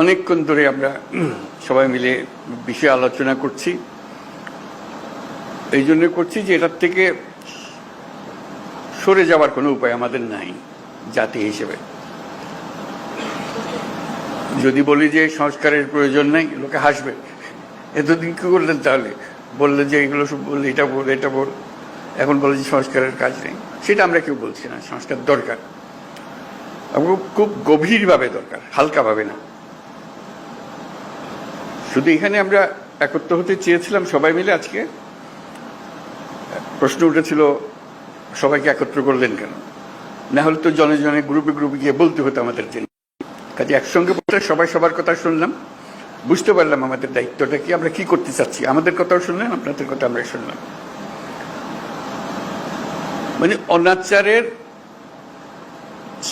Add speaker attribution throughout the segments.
Speaker 1: অনেকক্ষণ ধরে আমরা সবাই মিলে বিষয়ে আলোচনা করছি। এই জন্য করছি যে এটার থেকে সরে যাওয়ার কোনো উপায় আমাদের নাই জাতি হিসেবে। যদি বলি যে সংস্কারের প্রয়োজন নাই, লোকে হাসবে, এতদিন কি করলেন? তাহলে বললেন যে এগুলো সব বললে এটা বল এটা বল, এখন বলে যে সংস্কারের কাজ নেই। সেটা আমরা কেউ বলছি না। সংস্কার দরকার, খুব গভীরভাবে দরকার, হালকাভাবে না। শুধু এখানে আমরা একত্র হতে চেয়েছিলাম সবাই মিলে। আজকে প্রশ্ন উঠেছিল সবাইকে একত্র করলেন কেন? না হলে তো জনে জনে গ্রুপে গ্রুপে গিয়ে বলতে হতো আমাদের জন্য। কাজে একসঙ্গে বলতে সবাই সবার কথা শুনলাম, বুঝতে পারলাম আমাদের দায়িত্বটা কি, আমরা কি করতে চাচ্ছি। আমাদের কথাও শুনলেন, আপনাদের কথা আমরা শুনলাম। মানে অনাচারের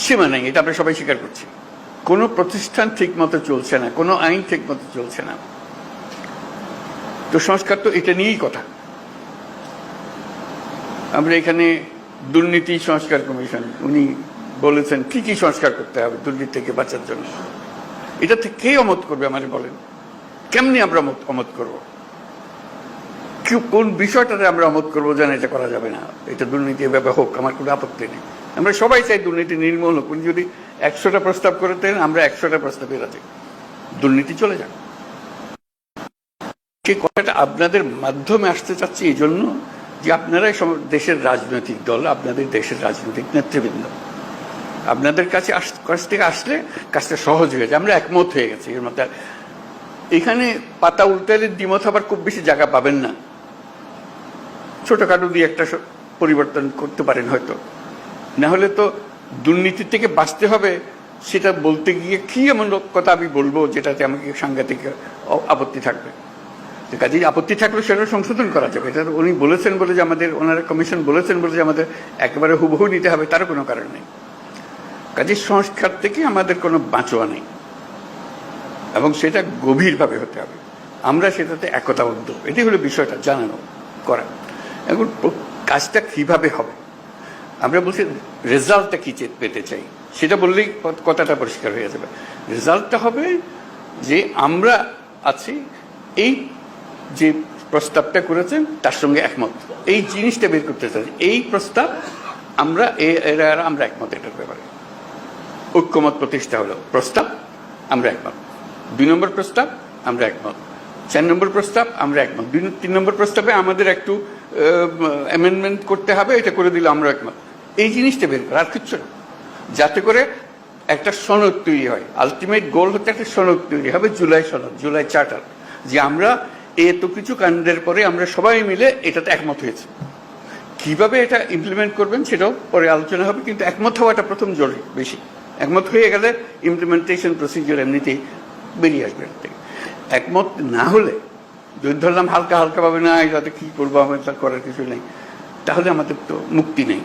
Speaker 1: সীমা নেই, এটা আমরা সবাই স্বীকার করছি। কোনো প্রতিষ্ঠান ঠিক মতো চলছে না, কোনো আইন ঠিক মতো চলছে না। তো সংস্কার তো এটা নিয়েই কথা। আমরা এখানে দুর্নীতি সংস্কার কমিশন, উনি বলেছেন কি কি সংস্কার করতে হবে দুর্নীতি থেকে বাঁচার জন্য। এটা থেকে কে অমত করবে আমাদের বলেন? কেমনি আমরা অমত করব? কোন বিষয়টাতে আমরা অমত করবো যেন এটা করা যাবে না, এটা দুর্নীতি এভাবে হোক, আমার কোনো আপত্তি নেই। আমরা সবাই চাই দুর্নীতি নির্মূল হোক। উনি যদি 100টা প্রস্তাব করে দেন, আমরা 100টা প্রস্তাবে রাজি, দুর্নীতি চলে যাক। কে কথাটা আপনাদের মাধ্যমে আসতে চাচ্ছি এই জন্য যে আপনারাই দেশের রাজনৈতিক দল, আপনাদের দেশের রাজনৈতিক নেতৃবৃন্দ, আপনাদের কাছে কাছ থেকে আসলে কাজটা সহজ হয়ে যায়। আমরা একমত হয়ে গেছি এর মধ্যে। এখানে পাতা উল্টালে দ্বিমত আবার খুব বেশি জায়গা পাবেন না। ছোটখাটো দিয়ে একটা পরিবর্তন করতে পারেন হয়তো। না হলে তো দুর্নীতি থেকে বাঁচতে হবে, সেটা বলতে গিয়ে কি এমন কথা আমি বলবো যেটাতে আমাকে সাংঘাতিক আপত্তি থাকবে। কাজেই আপত্তি থাকলে সেটা সংশোধন করা যাবে। এটা উনি বলেছেন বলে যে আমাদের, ওনারা কমিশন বলেছেন বলে যে আমাদের একেবারে হুবহু নিতে হবে তার কোনো কারণ নেই। কাজেই সংস্কার থেকে আমাদের কোনো বাঁচোয়া নেই এবং সেটা গভীরভাবে হতে হবে। আমরা সেটাতে একতাবদ্ধ, এটাই হলো বিষয়টা, জানানো করা। এখন কাজটা কিভাবে হবে? আমরা বলছি রেজাল্টটা কি পেতে চাই, সেটা বললেই কথাটা পরিষ্কার হয়ে যাবে। রেজাল্টটা হবে যে আমরা আছি, এই যে প্রস্তাবটা করেছেন তার সঙ্গে একমত, এই জিনিসটা বের করতে চাই। এই প্রস্তাব আমরা আমরা একমত, এটার ব্যাপারে ঐক্যমত প্রতিষ্ঠা হলো। প্রস্তাব আমরা একমত, 2 নম্বর প্রস্তাব আমরা একমত, 4 নম্বর প্রস্তাব আমরা একমত, 3 নম্বর প্রস্তাবে আমাদের একটু অ্যামেন্ডমেন্ট করতে হবে, এটা করে দিলে আমরা একমত। এই জিনিসটা বের করা, আর কিচ্ছু না। যাতে করে একটা সনদ তৈরি হয়। আলটিমেট গোল হচ্ছে একটা সনদ তৈরি হবে, জুলাই সনদ, জুলাই চার্টার, যে আমরা এত কিছু কাণ্ডের পরে আমরা সবাই মিলে এটাতে একমত হয়েছে। কিভাবে এটা ইমপ্লিমেন্ট করবেন সেটাও পরে আলোচনা হবে, কিন্তু একমত হওয়াটা প্রথম জরুরি বেশি। একমত হয়ে গেলে ইমপ্লিমেন্টেশন প্রসিডিওর এমনিতেই বেরিয়ে আসবে। একমত না হলে, যদি ধরলাম হালকা হালকা ভাবে না এটাতে কি করবো, আমাদের তার করার কিছু নেই, তাহলে আমাদের তো মুক্তি নেই।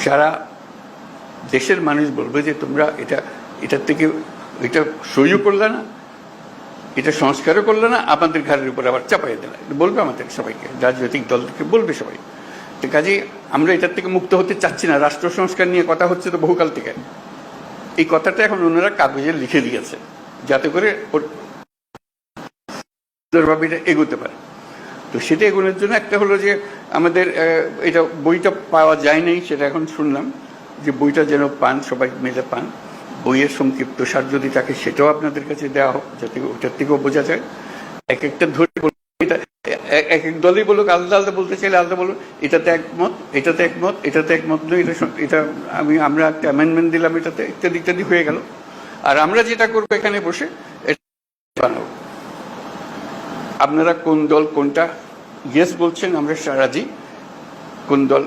Speaker 1: সারা দেশের মানুষ বলবে যে তোমরা এটার থেকে এটা সহ্য করলে না, এটা সংস্কারও করলে না, আপনাদের ঘরের উপর আবার চাপাই দিলে, বলবে আমাদের সবাইকে, রাজনৈতিক দল থেকে বলবে সবাই। তো কাজে আমরা এটার থেকে মুক্ত হতে চাচ্ছি না। রাষ্ট্র সংস্কার নিয়ে কথা হচ্ছে তো বহুকাল থেকে। এই কথাটা এখন ওনারা কাগজে লিখে দিয়েছে যাতে করে এটা এগোতে পারে। তো সেটা এগোনোর জন্য একটা হলো যে আমাদের এটা বইটা পাওয়া যায় নাই, সেটা এখন শুনলাম যে বইটা যেন পান, সবাই মিলে পান। বইয়ের সংক্ষিপ্ত সার যদি থাকে সেটাও আপনাদের কাছে দেওয়া হোক, যাতে ওটার থেকেও বোঝা যায়। এক একটা ধরে এটা এক এক দলই বলুক, আলাদা আলাদা বলতে চাইলে আলাদা বলুন, এটাতে একমত, এটাতে একমত, এটাতে একমত নয়, এটা আমরা একটা অ্যামেন্ডমেন্ট দিলাম এটাতে, ইত্যাদি ইত্যাদি হয়ে গেল। আর আমরা যেটা করবো এখানে বসে বানাবো। আপনারা কোন দল কোনটা ইয়েস বলছেন আমরা রাজি, কোন দল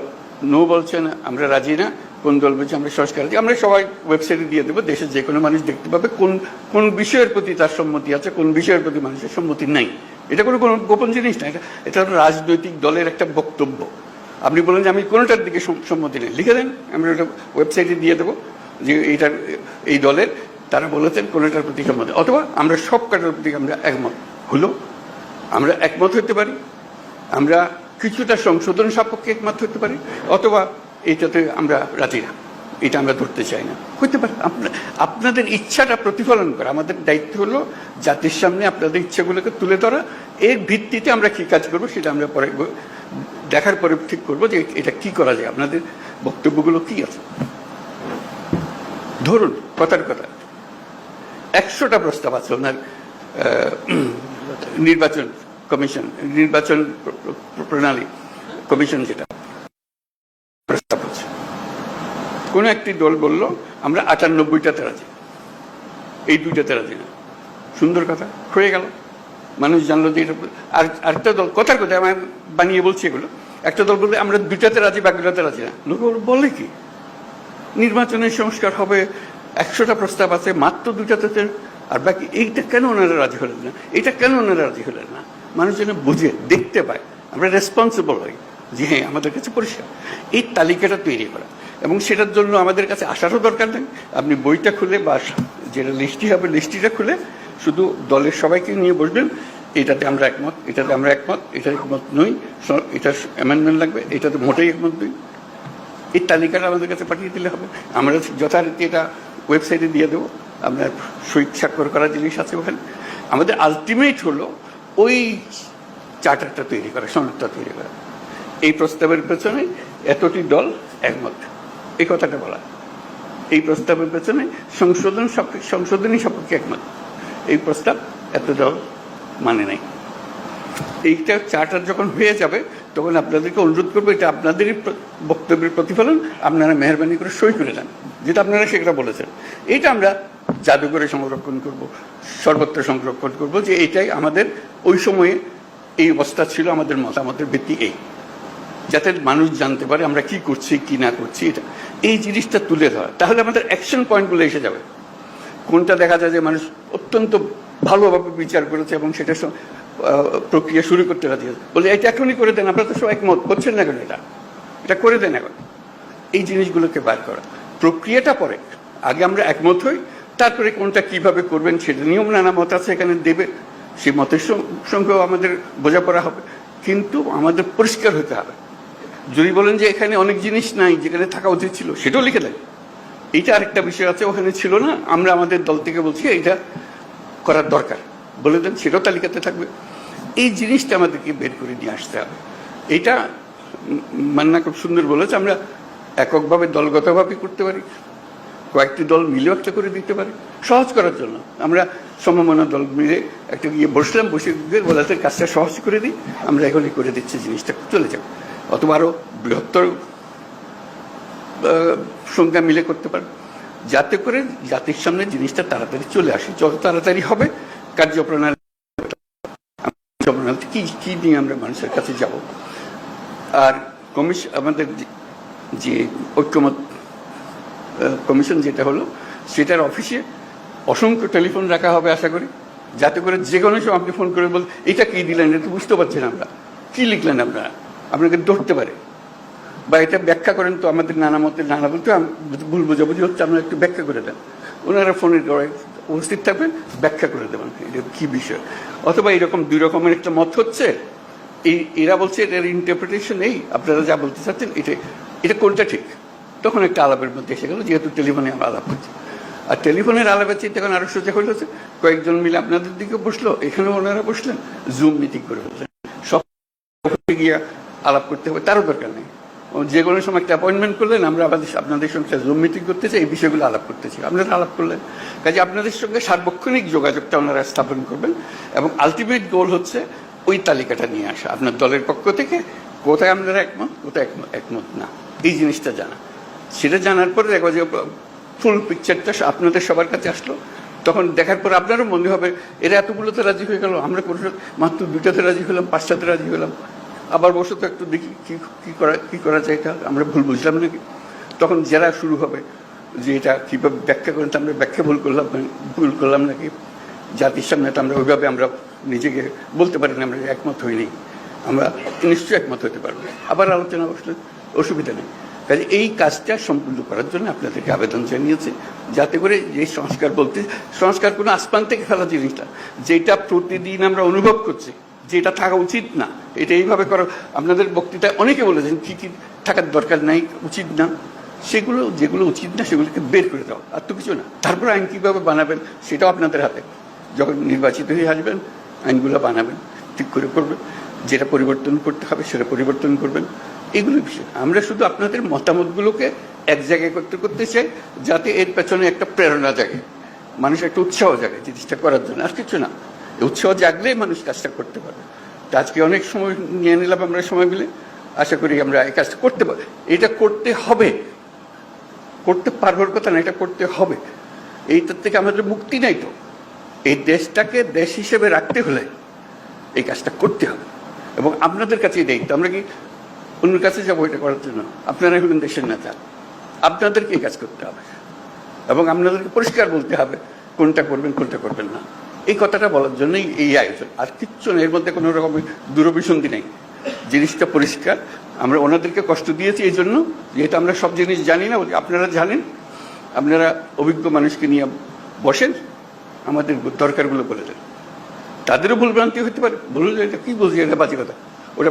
Speaker 1: নো বলছেন আমরা রাজি না, কোন দল বলছে আমরা সংস্কার রাজি, আমরা সবাই ওয়েবসাইটে দিয়ে দেবো। দেশের যে কোনো মানুষ দেখতে পাবে কোন কোন বিষয়ের প্রতি তার সম্মতি আছে, কোন বিষয়ের প্রতি মানুষের সম্মতি নাই। এটা কোনো গোপন জিনিস না, এটা রাজনৈতিক দলের একটা বক্তব্য। আপনি বলেন যে আমি কোনোটার দিকে সম্মতি নেই, লিখে দেন, আমরা ওটা ওয়েবসাইটে দিয়ে দেবো যে এইটার এই দলের তারা বলেছেন কোনোটার প্রতি সম্মতি, অথবা আমরা সব কাটার প্রতি আমরা একমত হলো, আমরা একমত হতে পারি। আমরা কিছুটা সংশোধন সাপেক্ষে একমত হতে পারি, অথবা এইটাতে আমরা রাজি না, এটা আমরা ধরতে চাই না। হইতে পারে আপনাদের ইচ্ছাটা প্রতিফলন করা, আমাদের দায়িত্ব হলো জাতির সামনে আপনাদের ইচ্ছাগুলোকে তুলে ধরা, এর ভিত্তিতে আমরা কি কাজ করবো সেটা আমরা পরে দেখার পরে ঠিক করবো যে এটা কি করা যায়, আপনাদের বক্তব্যগুলো কি আছে। ধরুন কথার কথা 100টা প্রস্তাব আছে ওনার নির্বাচন কমিশন, নির্বাচন প্রণালী কমিশন, যেটা প্রস্তাব হচ্ছে। কোন একটি দল বলল আমরা 98টাতে রাজি, এই 2টাতে রাজি না। সুন্দর কথা, হয়ে গেল, মানুষ জানলো যে এটা। আর আরেকটা দল, কথার কথা আমি বানিয়ে বলছি এগুলো, একটা দল বলবে আমরা 2টাতে রাজি, বাকিটাতে রাজি না। লোক বলে কি নির্বাচনের সংস্কার হবে, 100টা প্রস্তাব আছে, মাত্র 2টাতে আর বাকি। এইটা কেন ওনারা রাজি হলেন না, এটা কেন ওনারা রাজি হলেন না? মানুষ যেন বুঝে দেখতে পায়, আমরা রেসপন্সিবল হই যে হ্যাঁ আমাদের কাছে পরিষ্কার। এই তালিকাটা তৈরি করা, এবং সেটার জন্য আমাদের কাছে আসারও দরকার নেই। আপনি বইটা খুলে বা যেটা লিস্টি হবে লিস্টিটা খুলে শুধু দলের সবাইকে নিয়ে বসবেন, এটাতে আমরা একমত, এটাতে আমরা একমত, এটা একমত নই, এটা অ্যামেন্ডমেন্ট লাগবে, এটাতে মোটেই একমত নই। এই তালিকাটা আমাদের কাছে পাঠিয়ে দিলে হবে, আমরা যথারীতি এটা ওয়েবসাইটে দিয়ে দেবো। আপনার সই স্বাক্ষর করা জিনিস আছে ওখানে। আমাদের আলটিমেট হলো ওই চার্টারটা তৈরি করা, সনদটা তৈরি করা। এই প্রস্তাবের পেছনে এতটি দল একমত, এই কথাটা বলা। এই প্রস্তাবের পেছনে সংশোধনী সপক্ষে একমত, এই প্রস্তাব এত দল মানে নাই। এইটা চার্টার যখন হয়ে যাবে তখন আপনাদেরকে অনুরোধ করবো, এটা আপনাদেরই বক্তব্যের প্রতিফলন, আপনারা মেহরবানি করে সই করে দেন, যেটা আপনারা সেটা বলেছেন। এইটা আমরা জাদুঘরে সংরক্ষণ করব, সর্বত্র সংরক্ষণ করব, যে এইটাই আমাদের ওই সময়ে এই অবস্থা ছিল, আমাদের মতামতের ভিত্তি এই, যাতে মানুষ জানতে পারে আমরা কি করছি কি না করছি। এটা এই জিনিসটা তুলে ধরা, তাহলে আমাদের অ্যাকশন পয়েন্টগুলো এসে যাবে। কোনটা দেখা যায় যে মানুষ অত্যন্ত ভালোভাবে বিচার করেছে এবং সেটা প্রক্রিয়া শুরু করতে রাজি বলে এটা এখনই করে দেন, আপনারা তো সব একমত করছেন না কেন, এটা করে দেন এখন। এই জিনিসগুলোকে বার করা, প্রক্রিয়াটা পরে, আগে আমরা একমত হই, তারপরে কোনটা কিভাবে করবেন সেটা নিয়ম নানা মত আছে এখানে দেবে, সেই মতের সঙ্গেও আমাদের বোঝাপড়া হবে, কিন্তু আমাদের পরিষ্কার হতে হবে। যদি বলেন যে এখানে অনেক জিনিস নাই যেখানে থাকা উচিত ছিল, সেটাও লিখে দেন। এইটা আরেকটা বিষয় আছে, ওখানে ছিল না, আমরা আমাদের দল থেকে বলছি এইটা করার দরকার, বলে দেন, সেটাও তালিকাতে থাকবে। এই জিনিসটা আমাদেরকে বের করে নিয়ে আসতে হবে। এইটা মান্না খুব সুন্দর বলেছে, আমরা এককভাবে দলগতভাবে করতে পারি, কয়েকটি দল মিলেও একটা করে দিতে পারি, সহজ করার জন্য। আমরা সমমনা দল মিলে একটা গিয়ে বসলাম, বসে বলাতে কাজটা সহজ করে দিই, আমরা এখনই করে দিচ্ছি, জিনিসটা চলে যাবে। অথবা আরও বৃহত্তর সংখ্যা মিলে করতে পারে, যাতে করে জাতির সামনে জিনিসটা তাড়াতাড়ি চলে আসে। যত তাড়াতাড়ি হবে কার্যপ্রণালী কি কি নিয়ে আমরা মানুষের কাছে যাব। আর কমিশন, আমাদের যে ঐক্যমত কমিশন যেটা হলো, সেটার অফিসে অসংখ্য টেলিফোন রাখা হবে আশা করি, যাতে করে যে কোনো সময় আপনি ফোন করে বল এটা কি দিলেন, এটা বুঝতে পারছেন আমরা, কি লিখলেন আপনারা, আপনাকে ধরতে পারে, বা এটা ব্যাখ্যা করেন তো, আমাদের নানা মতে নানা বলতে ভুল বোঝাবুঝি হচ্ছে, আপনারা একটু ব্যাখ্যা করে দেন। ওনারা ফোনে উপস্থিত থাকবেন, ব্যাখ্যা করে দেবেন এটা কি বিষয়। অথবা এরকম 2 রকমের একটা মত হচ্ছে, এরা বলছে এটার ইন্টারপ্রিটেশন এই, আপনারা যা বলতে চাচ্ছেন এটা কোনটা ঠিক। তখন একটা আলাপের মধ্যে এসে গেল, যেহেতু টেলিফোনে আমরা আলাপ করছি। আর টেলিফোনের আলাপের চেয়ে তখন আরো সোজা হয়েছে, কয়েকজন মিলে আপনাদের দিকে বসলো, এখানেও ওনারা বসলেন, জুম মিটিং করে ফেললেন, সব গিয়ে আলাপ করতে হবে তারও দরকার নেই। যে কোনো সময় একটা অ্যাপয়েন্টমেন্ট করলেন, আমরা আপনাদের সঙ্গে জুম মিটিং করতে চাই, এই বিষয়গুলো আলাপ করতেছি, আপনারা আলাপ করলেন। কাজে আপনাদের সঙ্গে সার্বক্ষণিক যোগাযোগটা ওনারা স্থাপন করবেন, এবং আলটিমেট গোল হচ্ছে ওই তালিকাটা নিয়ে আসা আপনার দলের পক্ষ থেকে, কোথায় আপনারা একমত, কোথায় একমত না, এই জিনিসটা জানা। সেটা জানার পরে দেখো যে ফুল পিকচারটা আপনাদের সবার কাছে আসলো, তখন দেখার পর আপনারও মনে হবে এরা এতগুলোতে রাজি হয়ে গেল, আমরা মাত্র 2টাতে রাজি হলাম, 5টাতে রাজি হলাম, আবার বসে তো একটু দেখি কি করা যায়, এটা আমরা ভুল বুঝলাম নাকি। তখন যারা শুরু হবে যে এটা কীভাবে ব্যাখ্যা করেন, তো আমরা ব্যাখ্যা ভুল করলাম নাকি, জাতির সামনে তো আমরা ওইভাবে আমরা নিজেকে বলতে পারি না আমরা একমত হইনি, আমরা নিশ্চয়ই একমত হতে পারবো, আবার আলোচনা বসলে অসুবিধা নেই। কাজে এই কাজটা সম্পূর্ণ করার জন্য আপনাদেরকে আবেদন জানিয়েছে, যাতে করে এই সংস্কার কোনো আসমান থেকে ফেলা জিনিসটা, যেটা প্রতিদিন আমরা অনুভব করছি যেটা থাকা উচিত না, এটা এইভাবে করা। আপনাদের বক্তৃতায় অনেকে বলেছেন কি কি থাকার দরকার নাই, উচিত না, সেগুলো যেগুলো উচিত না সেগুলোকে বের করে দাও, আর তো কিছু না। তারপর আইন কীভাবে বানাবেন সেটাও আপনাদের হাতে। যখন নির্বাচিত হয়ে আসবেন আইনগুলো বানাবেন, ঠিক করে করবেন, যেটা পরিবর্তন করতে হবে সেটা পরিবর্তন করবেন। এগুলো বিষয় আমরা শুধু আপনাদের মতামতগুলোকে এক জায়গায় করতে করতে চাই, যাতে এর পেছনে একটা প্রেরণা জাগে, মানুষ একটা উৎসাহ জাগে জিনিসটা করার জন্য, আর কিছু না। উৎসাহ জাগলে মানুষ কাজটা করতে পারবে। তো আজকে অনেক সময় নিয়ে নিলাম আমরা সময় মিলে, আশা করি আমরা এই কাজটা করতে পারি। এটা করতে হবে, করতে পারবার কথা না, এটা করতে হবে। এইটার থেকে আমাদের মুক্তি নাই। তো এই দেশটাকে দেশ হিসেবে রাখতে হলে এই কাজটা করতে হবে, এবং আপনাদের কাছেই দায়িত্ব। আমরা কি অন্যের কাছে যাবো এটা করার জন্য? আপনারাই হলেন দেশের নেতা, আপনাদেরকে এই কাজ করতে হবে, এবং আপনাদেরকে পরিষ্কার বলতে হবে কোনটা করবেন কোনটা করবেন না। এই কথাটা বলার জন্যই এই আয়োজন, আর কিচ্ছু নেই এর মধ্যে, কোনো রকমের দূরভিসন্ধি নেই। জিনিসটা পরিষ্কার। আমরা ওনাদেরকে কষ্ট দিয়েছি এই জন্য, যেহেতু আমরা সব জিনিস জানি না, আপনারা জানেন, আপনারা অভিজ্ঞ মানুষকে নিয়ে বসেন, আমাদের দরকারগুলো বলে দেন। তাদেরও ভুলভ্রান্তি হতে পারে, বলুন এটা কী বলছি, এটা বাজে কথা, ওটা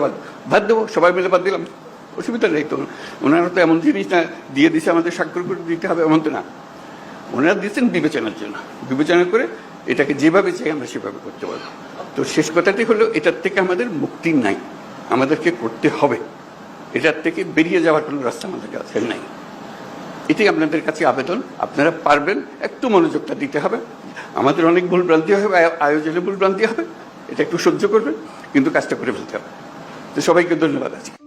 Speaker 1: বাদ দেবো, সবাই মিলে বাদ দিলাম, অসুবিধা নেই তো। ওনারা তো এমন জিনিস না দিয়ে দিছে আমাদের স্বাক্ষর করে দিতে হবে এমন তো না। ওনারা দিচ্ছেন বিবেচনার জন্য, বিবেচনা করে এটাকে যেভাবে চাই আমরা সেভাবে করতে পারবো। তো শেষ কথাটি হলো, এটার থেকে আমাদের মুক্তি নাই, আমাদেরকে করতে হবে। এটার থেকে বেরিয়ে যাওয়ার কোনো রাস্তা আমাদের কাছে নাই। এটাই আপনাদের কাছে আবেদন, আপনারা পারবেন, একটু মনোযোগটা দিতে হবে। আমাদের অনেক ভুলভ্রান্তি হবে, আয়োজনে ভুলভ্রান্তি হবে, এটা একটু সহ্য করবেন, কিন্তু কাজটা করে ফেলতে হবে। তো সবাইকে ধন্যবাদ আছে।